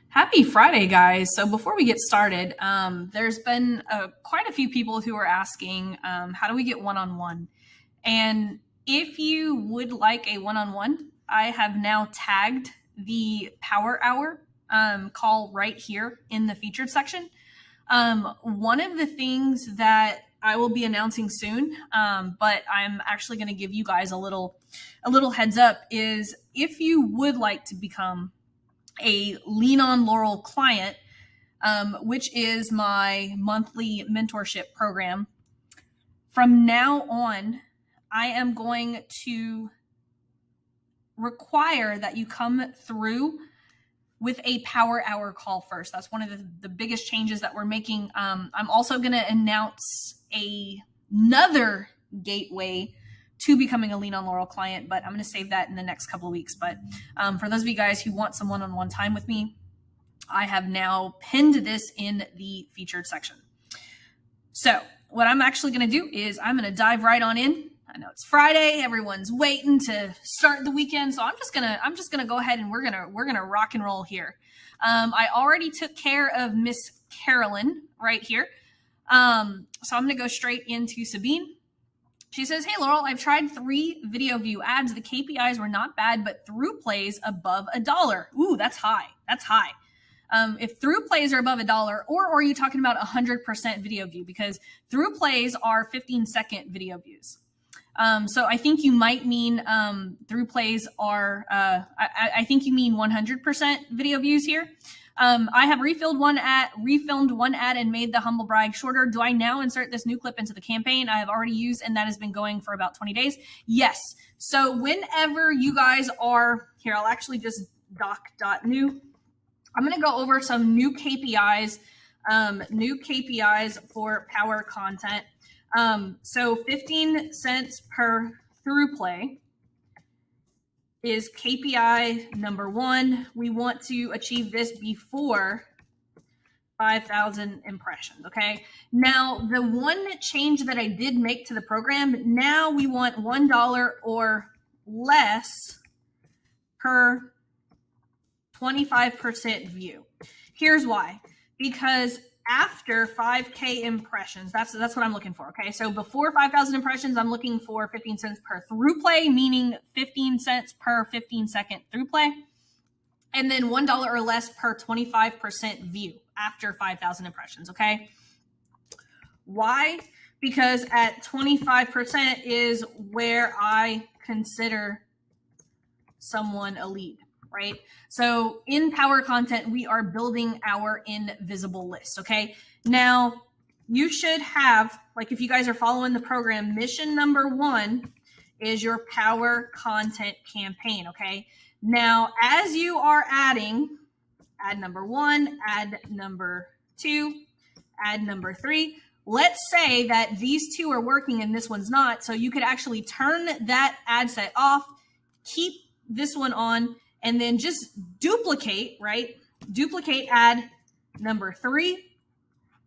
Happy Friday, guys. So before we get started, there's been quite a few people who are asking, how do we get one-on-one? And if you would like a one-on-one, I have now tagged the Power Hour call right here in the featured section. One of the things that I will be announcing soon, but I'm actually going to give you guys a little heads up, is if you would like to become a Lean on Laurel client, which is my monthly mentorship program. From now on, I am going to require that you come through with a Power Hour call first. That's one of the biggest changes that we're making. I'm also going to announce another gateway to becoming a Lean on Laurel client, but I'm going to save that in the next couple of weeks. But for those of you guys who want some one-on-one time with me, I have now pinned this in the featured section. So what I'm actually going to do is I'm going to dive right on in. I know it's Friday, everyone's waiting to start the weekend, so I'm just gonna go ahead and we're gonna rock and roll here. I already took care of Miss Carolyn right here, so I'm gonna go straight into Sabine. She says, hey, Laurel, I've tried 3 video view ads. The KPIs were not bad, but through plays above $1. Ooh, that's high. That's high. If through plays are above $1, or are you talking about 100% video view? Because through plays are 15-second video views. So I think you might mean through plays are, I think you mean 100% video views here. I have refilmed one ad and made the humble brag shorter. Do I now insert this new clip into the campaign I have already used and that has been going for about 20 days? Yes. So whenever you guys are here, I'll actually just doc.new. I'm going to go over some new KPIs for power content. So 15 cents per through play is KPI number 1. We want to achieve this before 5,000 impressions. Okay. Now the one change that I did make to the program, now we want $1 or less per 25% view. Here's why. Because after 5K impressions, that's what I'm looking for. Okay. So before 5,000 impressions, I'm looking for 15 cents per through play, meaning 15 cents per 15-second through play. And then $1 or less per 25% view after 5,000 impressions. Okay. Why? Because at 25% is where I consider someone a lead. Right? So in power content, we are building our invisible list. Okay. Now you should have, like, if you guys are following the program, mission number 1 is your power content campaign. Okay. Now, as you are adding ad number 1, ad number 2, ad number 3, let's say that these 2 are working and this one's not. So you could actually turn that ad set off, keep this one on, and then just duplicate, right? Duplicate ad number 3,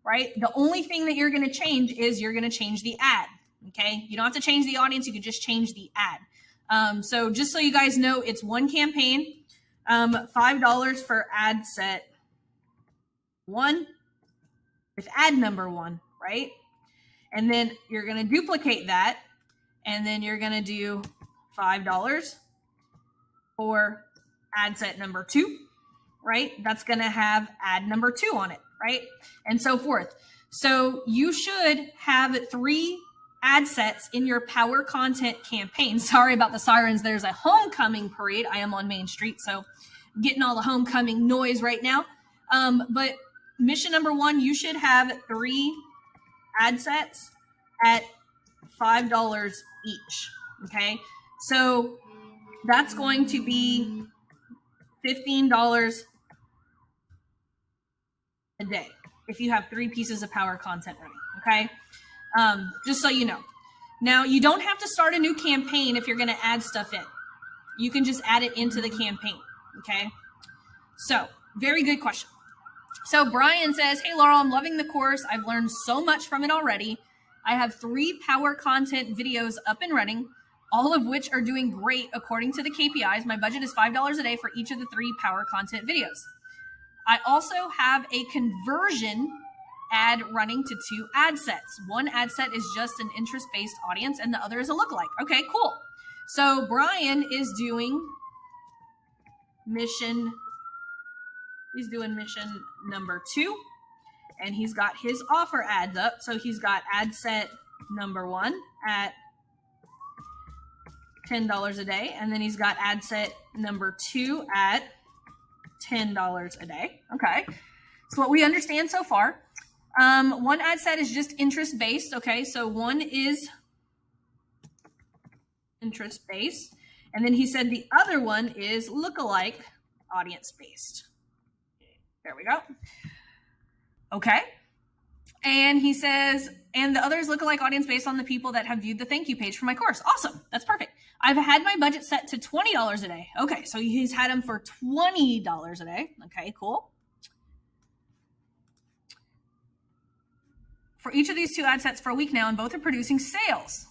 right? The only thing that you're going to change is you're going to change the ad, okay? You don't have to change the audience. You can just change the ad. So just so you guys know, it's one campaign, $5 for ad set 1 with ad number 1, right? And then you're going to duplicate that, and then you're going to do $5 for ad set number 2, right? That's going to have ad number 2 on it, right? And so forth. So you should have 3 ad sets in your power content campaign. Sorry about the sirens. There's a homecoming parade. I am on Main Street, so I'm getting all the homecoming noise right now. But mission number 1, you should have 3 ad sets at $5 each, okay? So that's going to be $15 a day if you have 3 pieces of power content ready. Okay. Just so you know. Now you don't have to start a new campaign if you're going to add stuff in. You can just add it into the campaign. Okay. So very good question. So Brian says, hey, Laurel, I'm loving the course. I've learned so much from it already. I have 3 power content videos up and running. all of which are doing great according to the KPIs. My budget is $5 a day for each of the 3 power content videos. I also have a conversion ad running to 2 ad sets. One ad set is just an interest-based audience and the other is a lookalike. Okay, cool. So Brian is doing mission number 2, and he's got his offer ads up. So he's got ad set number 1 at $10 a day, and then he's got ad set number 2 at $10 a day. Okay, so what we understand so far, one ad set is just interest based. Okay, so one is interest based, and then he said the other one is lookalike audience based. There we go. Okay, and he says, and the other is lookalike audience based on the people that have viewed the thank you page for my course. Awesome, that's perfect. I've had my budget set to $20 a day. Okay, so he's had them for $20 a day. Okay, cool. For each of these 2 ad sets for a week now, and both are producing sales.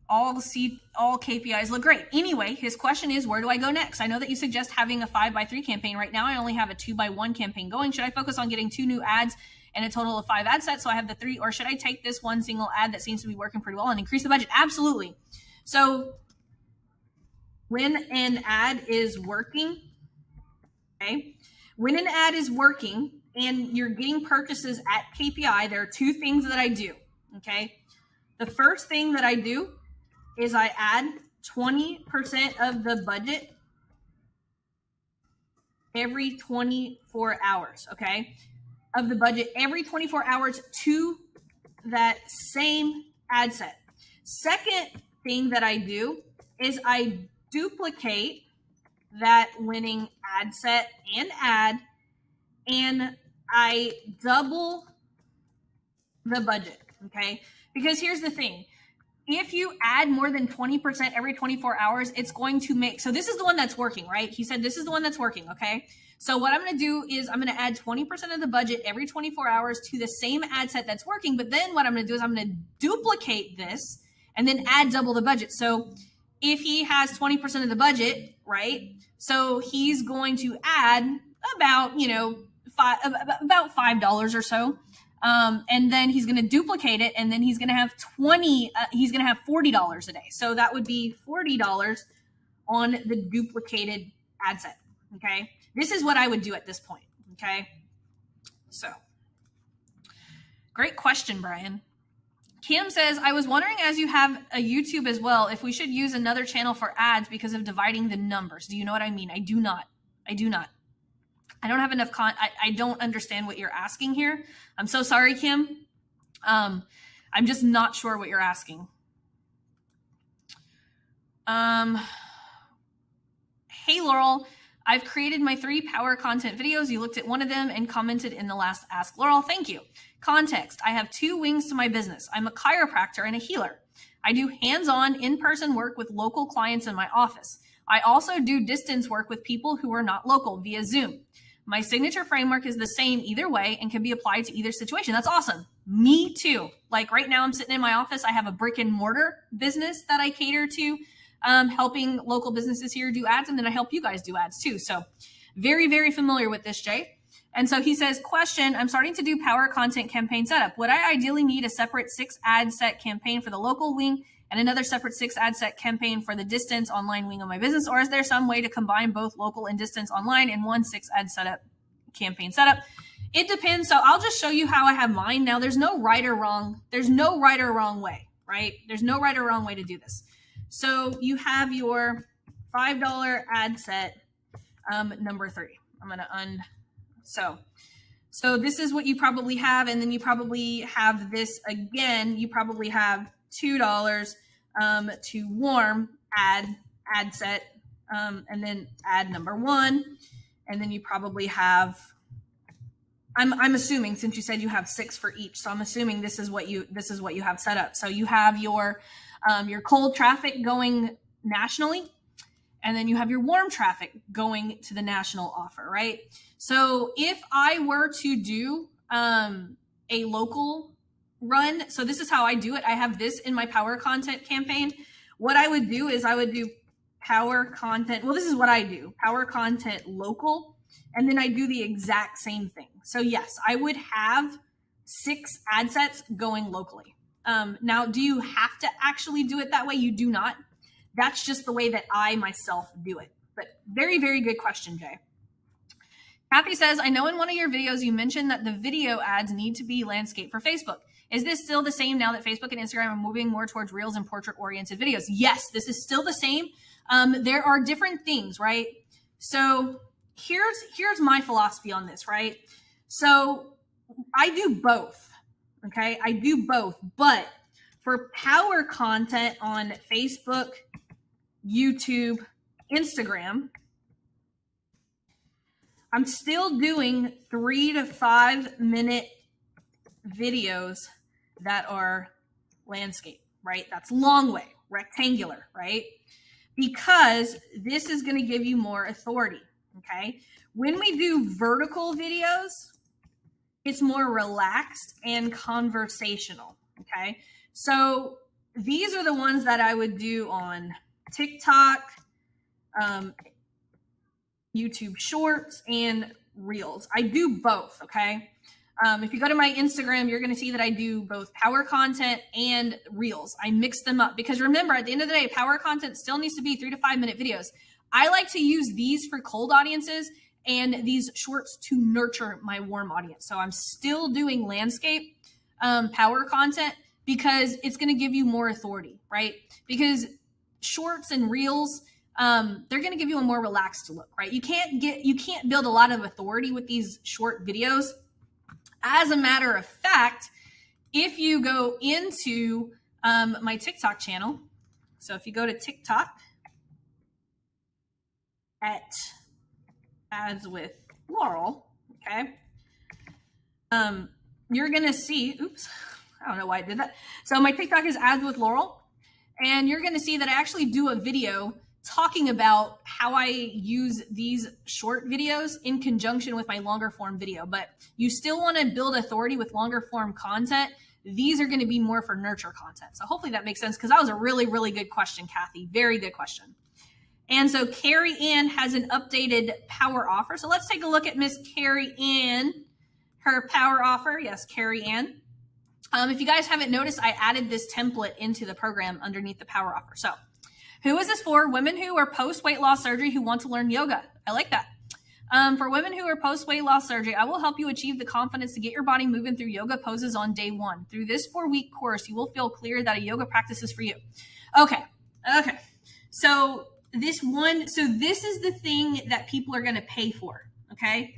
All KPIs look great. Anyway, his question is, where do I go next? I know that you suggest having a 5x3 campaign. Right now, I only have a 2x1 campaign going. Should I focus on getting 2 new ads and a total of 5 ad sets so I have the 3, or should I take this one single ad that seems to be working pretty well and increase the budget? Absolutely. So when an ad is working, okay, when an ad is working and you're getting purchases at KPI, there are 2 things that I do, okay? The first thing that I do is I add 20% of the budget every 24 hours, okay? Of the budget every 24 hours to that same ad set. Second thing that I do is I duplicate that winning ad set and ad, and I double the budget, okay? Because here's the thing. If you add more than 20% every 24 hours, it's going to make, so this is the one that's working, right? He said this is the one that's working, okay? So what I'm going to do is I'm going to add 20% of the budget every 24 hours to the same ad set that's working. But then what I'm going to do is I'm going to duplicate this and then add double the budget. So if he has 20% of the budget, right? So he's going to add about, about $5 or so. And then he's going to duplicate it, and then he's going to have $40 a day. So that would be $40 on the duplicated ad set. Okay. This is what I would do at this point. Okay. So great question, Brian. Kim says, I was wondering, as you have a YouTube as well, if we should use another channel for ads because of dividing the numbers. Do you know what I mean? I do not. I don't have enough I don't understand what you're asking here. I'm so sorry, Kim. I'm just not sure what you're asking. Hey, Laurel, I've created my 3 power content videos. You looked at one of them and commented in the last Ask Laurel. Thank you. Context. I have 2 wings to my business. I'm a chiropractor and a healer. I do hands-on in-person work with local clients in my office. I also do distance work with people who are not local via Zoom. My signature framework is the same either way and can be applied to either situation. That's awesome. Me too. Like right now I'm sitting in my office. I have a brick and mortar business that I cater to, helping local businesses here do ads. And then I help you guys do ads too. So very, very familiar with this, Jay. And so he says, question, I'm starting to do power content campaign setup. Would I ideally need a separate 6 ad set campaign for the local wing and another separate 6 ad set campaign for the distance online wing of my business? Or is there some way to combine both local and distance online in one 6 ad setup campaign setup? It depends. So I'll just show you how I have mine. Now there's no right or wrong. There's no right or wrong way, right? There's no right or wrong way to do this. So you have your $5 ad set, number 3. I'm going to so this is what you probably have. And then you probably have this again. You probably have $2 to warm ad set, and then ad number 1, and then you probably have, I'm assuming, since you said you have 6 for each, so I'm assuming this is what you have set up. So you have your cold traffic going nationally, and then you have your warm traffic going to the national offer, right? So if I were to do a local run, so this is how I do it. I have this in my power content campaign. What I would do is I would do power content. Well, this is what I do. Power content local. and then I do the exact same thing. So yes, I would have 6 ad sets going locally. Now, do you have to actually do it that way? You do not. That's just the way that I myself do it. But very, very good question, Jay. Kathy says, I know in one of your videos you mentioned that the video ads need to be landscape for Facebook. Is this still the same now that Facebook and Instagram are moving more towards reels and portrait-oriented videos? Yes, this is still the same. There are different things, right? So here's my philosophy on this, right? So I do both, okay? I do both, but for power content on Facebook, YouTube, Instagram, I'm still doing 3 to 5 minute videos that are landscape, right? That's long way, rectangular, right? Because this is going to give you more authority, okay? When we do vertical videos, it's more relaxed and conversational, okay? So these are the ones that I would do on TikTok, YouTube Shorts, and Reels. I do both, okay? If you go to my Instagram, you're going to see that I do both power content and Reels. I mix them up because remember, at the end of the day, power content still needs to be 3 to 5 minute videos. I like to use these for cold audiences and these shorts to nurture my warm audience. So I'm still doing landscape power content because it's going to give you more authority, right? Because shorts and Reels, they're going to give you a more relaxed look, right? You can't build a lot of authority with these short videos. As a matter of fact, if you go into my TikTok channel, so if you go to TikTok at Ads with Laurel, okay, you're going to see, oops, I don't know why I did that. So my TikTok is Ads with Laurel, and you're going to see that I actually do a video talking about how I use these short videos in conjunction with my longer form video. But you still want to build authority with longer form content. These are going to be more for nurture content. So hopefully that makes sense because that was a really, really good question, Kathy. Very good question. And so Carrie Ann has an updated power offer. So let's take a look at Miss Carrie Ann, her power offer. Yes, Carrie Ann. If you guys haven't noticed, I added this template into the program underneath the power offer. So who is this for? Women who are post-weight loss surgery who want to learn yoga. I like that. For women who are post-weight loss surgery, I will help you achieve the confidence to get your body moving through yoga poses on day 1. Through this 4-week course, you will feel clear that a yoga practice is for you. Okay. So this is the thing that people are going to pay for, okay?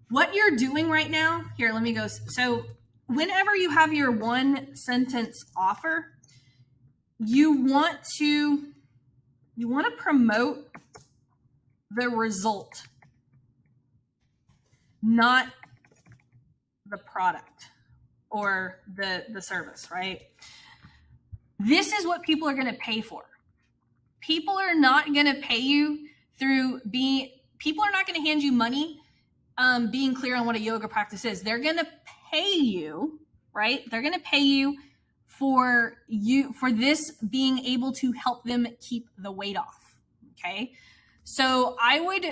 What you're doing right now, here, let me go. So whenever you have your 1 sentence offer, you want to promote the result, not the product or the service, right? This is what people are going to pay for. People are not going to pay you people are not going to hand you money being clear on what a yoga practice is. They're going to pay you, right? They're going to pay you for this being able to help them keep the weight off. Okay. So I would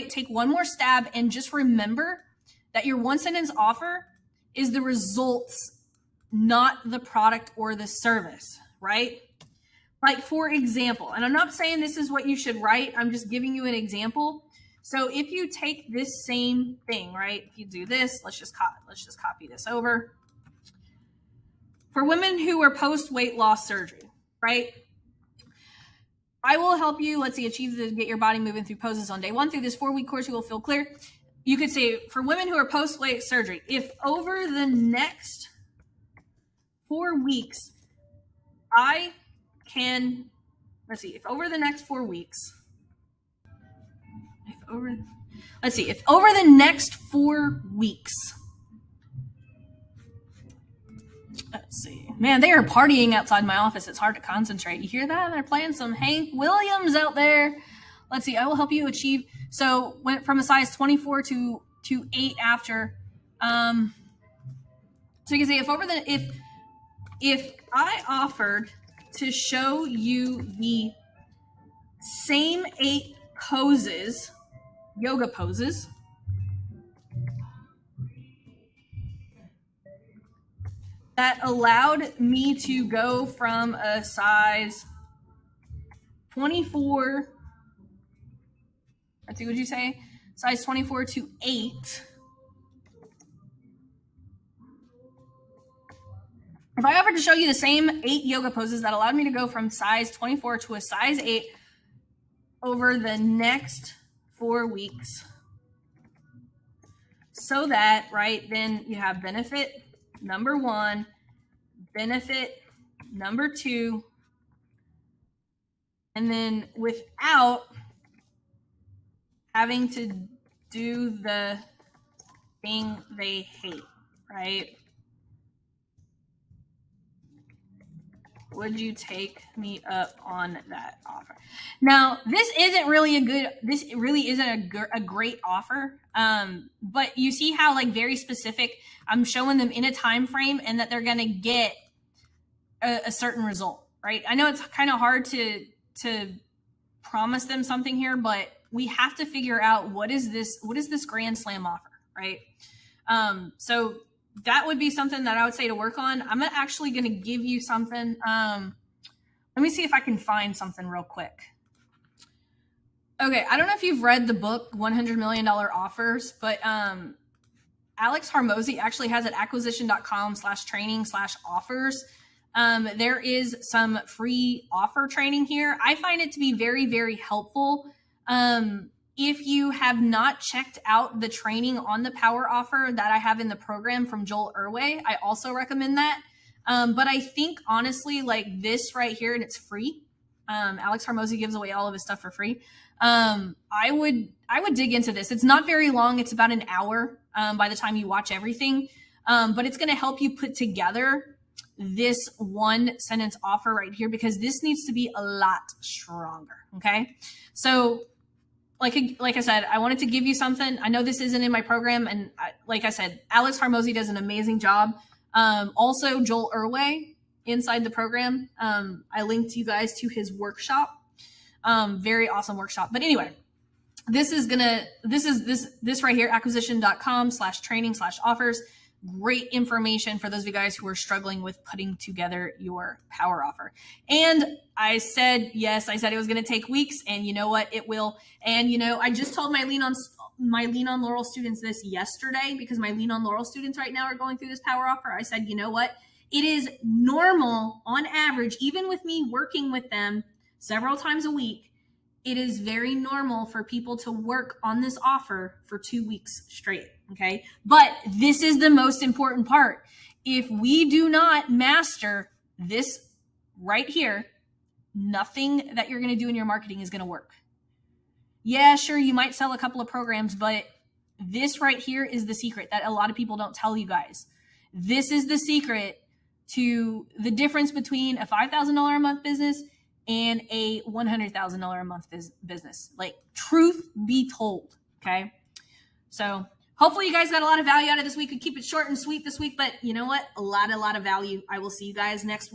take one more stab and just remember that your 1 sentence offer is the results, not the product or the service, right? Like for example, and I'm not saying this is what you should write. I'm just giving you an example. So if you take this same thing, right? If you do this, let's just copy this over. For women who are post-weight loss surgery, right? I will help you, get your body moving through poses on day 1. Through this 4-week course, you will feel clear. You could say, for women who are post-weight surgery, if over the next 4 weeks, if over the next 4 weeks, let's see. Man, they are partying outside my office. It's hard to concentrate. You hear that? They're playing some Hank Williams out there. Let's see. I will help you achieve. So went from a size 24 to 8 after. So you can say if I offered to show you the same 8 poses yoga poses that allowed me to go from a size 24, let's see, what'd you say? Size 24 to 8. If I offered to show you the same 8 yoga poses that allowed me to go from size 24 to a size 8 over the next 4 weeks, so that, right, then you have benefit number 1, benefit number 2, and then without having to do the thing they hate, right? Would you take me up on that offer? Now, this really isn't a great offer. But you see how, like, very specific, I'm showing them in a time frame and that they're going to get a certain result, right? I know it's kind of hard to promise them something here, but we have to figure out what is this Grand Slam offer, right? So that would be something that I would say to work on. I'm actually going to give you something. Let me see if I can find something real quick. Okay, I don't know if you've read the book $100 Million Offers, but Alex Hormozi actually has at acquisition.com/training/offers. There is some free offer training here. I find it to be very, very helpful. If you have not checked out the training on the power offer that I have in the program from Joel Irway, I also recommend that. But I think honestly, like this right here, and it's free. Alex Hormozi gives away all of his stuff for free. I would dig into this. It's not very long. It's about an hour by the time you watch everything. But it's going to help you put together this 1 sentence offer right here, because this needs to be a lot stronger. Okay. So like I said, I wanted to give you something. I know this isn't in my program. And like I said, Alex Hormozi does an amazing job. Also Joel Irway inside the program. I linked you guys to his workshop. Very awesome workshop. But anyway, this right here, acquisition.com/training/offers. Great information for those of you guys who are struggling with putting together your power offer. And I said, yes, I said it was going to take weeks, and you know what? It will. And I just told my Lean on Laurel students this yesterday, because my Lean on Laurel students right now are going through this power offer. I said, you know what? It is normal on average, even with me working with them several times a week, it is very normal for people to work on this offer for 2 weeks straight. Okay. But this is the most important part. If we do not master this right here, nothing that you're going to do in your marketing is going to work. Yeah, sure. You might sell a couple of programs, but this right here is the secret that a lot of people don't tell you guys. This is the secret to the difference between a $5,000 a month business and a $100,000 a month business. Like, truth be told. Okay. So hopefully you guys got a lot of value out of this week. We keep it short and sweet this week, but you know what? A lot of value. I will see you guys next week.